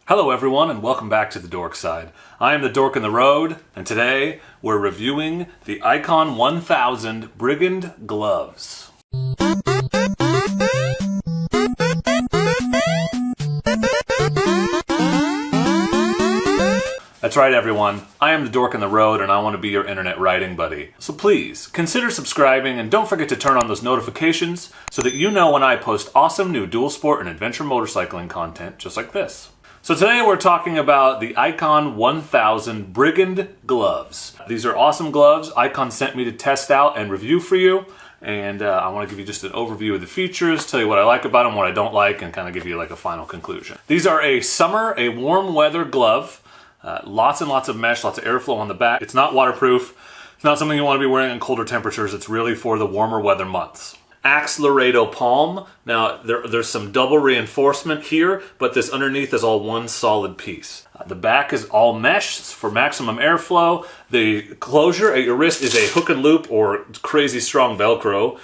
Hello everyone and welcome back to the Dork Side. I am the Dork in the Road, and today we're reviewing the Icon 1000 Brigand gloves. That's right everyone, I am the Dork in the Road and I want to be your internet writing buddy. So please, consider subscribing and don't forget to turn on those notifications so that you know when I post awesome new dual sport and adventure motorcycling content just like this. So today we're talking about the Icon 1000 Brigand gloves. These are awesome gloves Icon sent me to test out and review for you. And I want to give you just an overview of the features, tell you what I like about them, what I don't like, and kind of give you like a final conclusion. These are a warm weather glove. Lots and lots of mesh, lots of airflow on the back. It's not waterproof. It's not something you want to be wearing in colder temperatures. It's really for the warmer weather months. Axe Laredo palm. Now there's some double reinforcement here, but this underneath is all one solid piece. The back is all mesh for maximum airflow. The closure at your wrist is a hook and loop or crazy strong Velcro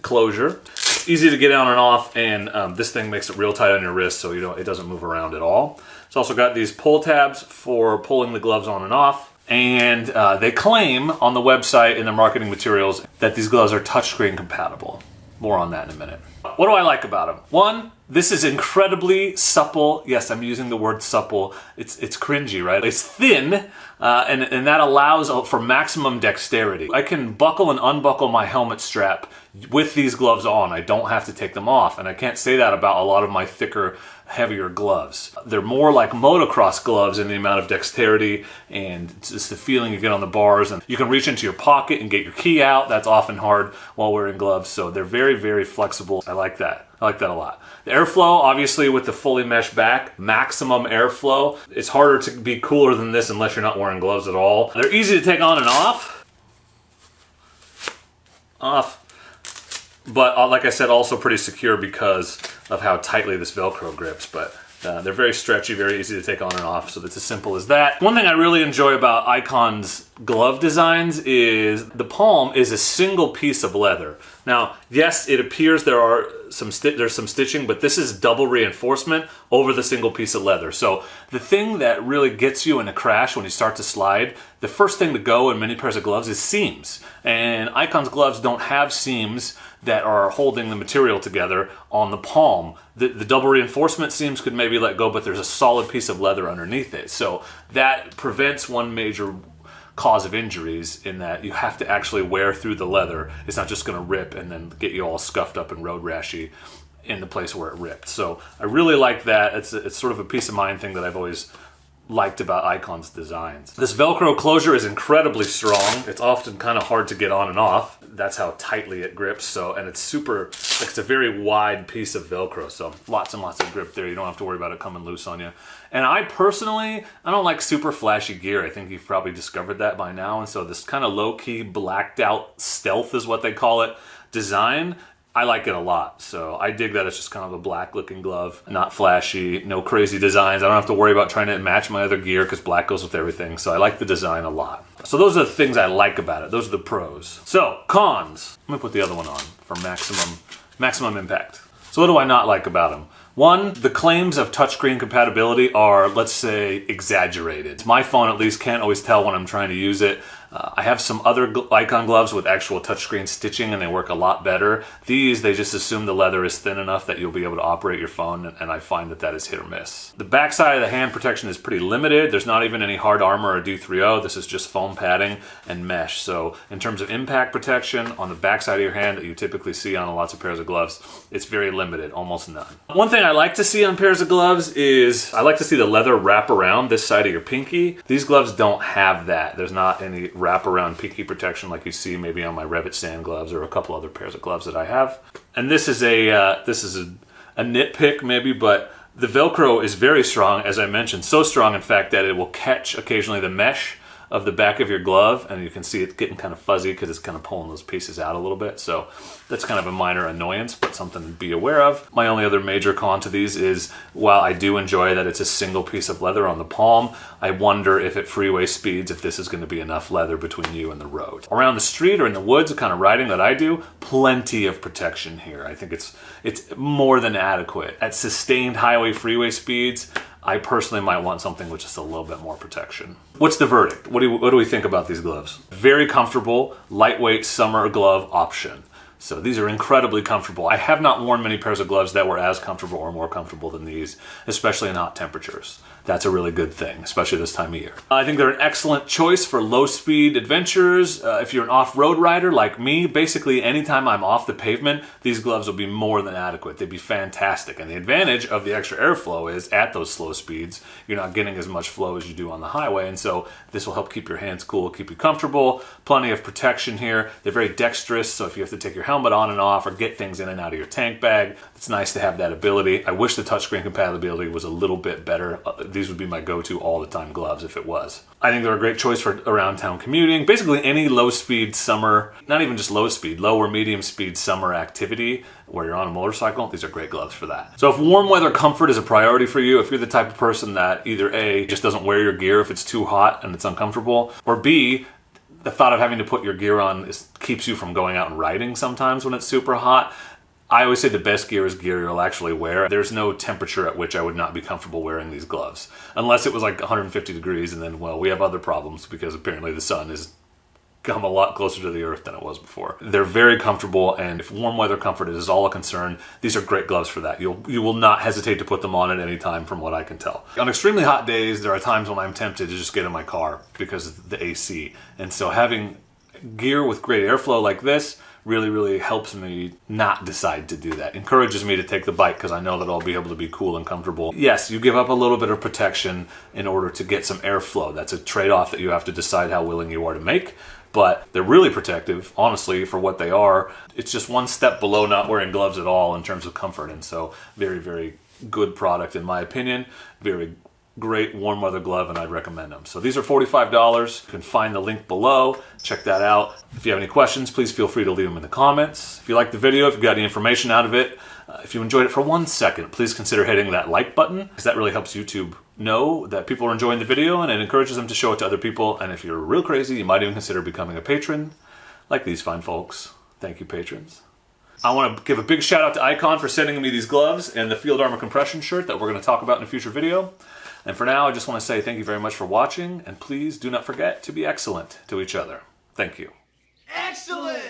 closure. It's easy to get on and off, and this thing makes it real tight on your wrist so it doesn't move around at all. It's also got these pull tabs for pulling the gloves on and off. And they claim on the website in their marketing materials that these gloves are touchscreen compatible. More on that in a minute. What do I like about them? One, this is incredibly supple. Yes, I'm using the word supple. It's cringy, right? It's thin, and that allows for maximum dexterity. I can buckle and unbuckle my helmet strap with these gloves on. I don't have to take them off, and I can't say that about a lot of my thicker, heavier gloves. They're more like motocross gloves in the amount of dexterity and just the feeling you get on the bars, and you can reach into your pocket and get your key out. That's often hard while wearing gloves, so they're very, very flexible. I like that. I like that a lot. The airflow, obviously with the fully mesh back, maximum airflow. It's harder to be cooler than this unless you're not wearing gloves at all. They're easy to take on and off. But like I said, also pretty secure because of how tightly this Velcro grips. But they're very stretchy, very easy to take on and off, so that's as simple as that. One thing I really enjoy about Icon's glove designs is the palm is a single piece of leather. Now, yes, it appears there's some stitching, but this is double reinforcement over the single piece of leather. So the thing that really gets you in a crash when you start to slide, the first thing to go in many pairs of gloves is seams. And Icon's gloves don't have seams that are holding the material together on the palm. The double reinforcement seams could maybe let go, but there's a solid piece of leather underneath it. So that prevents one major cause of injuries in that you have to actually wear through the leather. It's not just going to rip and then get you all scuffed up and road rashy in the place where it ripped. So I really like that. It's sort of a peace of mind thing that I've always liked about Icon's designs. This Velcro closure is incredibly strong. It's often kind of hard to get on and off. That's how tightly it grips. And it's it's a very wide piece of Velcro, so lots and lots of grip there. You don't have to worry about it coming loose on you. And I don't like super flashy gear. I think you've probably discovered that by now. And so this kind of low-key, blacked out stealth is what they call it, design, I like it a lot. So I dig that it's just kind of a black looking glove, not flashy, no crazy designs. I don't have to worry about trying to match my other gear because black goes with everything. So I like the design a lot. So those are the things I like about it. Those are the pros. So cons. Let me put the other one on for maximum impact. So what do I not like about them? One, the claims of touchscreen compatibility are, let's say, exaggerated. My phone at least can't always tell when I'm trying to use it. I have some other Icon gloves with actual touchscreen stitching and they work a lot better. These, they just assume the leather is thin enough that you'll be able to operate your phone, and I find that is hit or miss. The back side of the hand protection is pretty limited. There's not even any hard armor or D3O. This is just foam padding and mesh. So in terms of impact protection on the back side of your hand that you typically see on lots of pairs of gloves, it's very limited, almost none. One thing I like to see on pairs of gloves is I like to see the leather wrap around this side of your pinky. These gloves don't have that. There's not any wrap around pinky protection like you see maybe on my Revit sand gloves or a couple other pairs of gloves that I have. And this is a nitpick maybe, but the Velcro is very strong, as I mentioned, so strong in fact that it will catch occasionally the mesh of the back of your glove, and you can see it getting kind of fuzzy because it's kind of pulling those pieces out a little bit. So that's kind of a minor annoyance, but something to be aware of. My only other major con to these is, while I do enjoy that it's a single piece of leather on the palm, I wonder if at freeway speeds, if this is going to be enough leather between you and the road. Around the street or in the woods, the kind of riding that I do, plenty of protection here. I think it's more than adequate. At sustained highway freeway speeds, I personally might want something with just a little bit more protection. What's the verdict? What do we think about these gloves? Very comfortable, lightweight summer glove option. So these are incredibly comfortable. I have not worn many pairs of gloves that were as comfortable or more comfortable than these, especially in hot temperatures. That's a really good thing, especially this time of year. I think they're an excellent choice for low-speed adventures. If you're an off-road rider like me, basically anytime I'm off the pavement, these gloves will be more than adequate. They'd be fantastic. And the advantage of the extra airflow is at those slow speeds, you're not getting as much flow as you do on the highway. And so this will help keep your hands cool, keep you comfortable. Plenty of protection here. They're very dexterous, so if you have to take your helmet on and off or get things in and out of your tank bag, it's nice to have that ability. I wish the touchscreen compatibility was a little bit better. These would be my go-to all-the-time gloves if it was. I think they're a great choice for around town commuting. Basically any low-speed summer, not even just low-speed, low or medium-speed summer activity where you're on a motorcycle, these are great gloves for that. So if warm weather comfort is a priority for you, if you're the type of person that either A, just doesn't wear your gear if it's too hot and it's uncomfortable, or B, the thought of having to put your gear on keeps you from going out and riding sometimes when it's super hot, I always say the best gear is gear you'll actually wear. There's no temperature at which I would not be comfortable wearing these gloves. Unless it was like 150 degrees and then, well, we have other problems because apparently the sun has come a lot closer to the earth than it was before. They're very comfortable, and if warm weather comfort is all a concern, these are great gloves for that. You will not hesitate to put them on at any time from what I can tell. On extremely hot days, there are times when I'm tempted to just get in my car because of the AC. And so having gear with great airflow like this really helps me not decide to do that. Encourages me to take the bike because I know that I'll be able to be cool and comfortable. Yes, you give up a little bit of protection in order to get some airflow. That's a trade-off that you have to decide how willing you are to make, but they're really protective, honestly, for what they are. It's just one step below not wearing gloves at all in terms of comfort, and so very good product in my opinion. Very great warm weather glove, and I'd recommend them. So these are $45. You can find the link below. Check that out. If you have any questions, please feel free to leave them in the comments. If you liked the video, if you got any information out of it, if you enjoyed it for 1 second, please consider hitting that like button because that really helps YouTube know that people are enjoying the video and it encourages them to show it to other people. And if you're real crazy, you might even consider becoming a patron like these fine folks. Thank you, patrons. I want to give a big shout out to Icon for sending me these gloves and the Field Armor compression shirt that we're going to talk about in a future video. And for now, I just want to say thank you very much for watching, and please do not forget to be excellent to each other. Thank you. Excellent!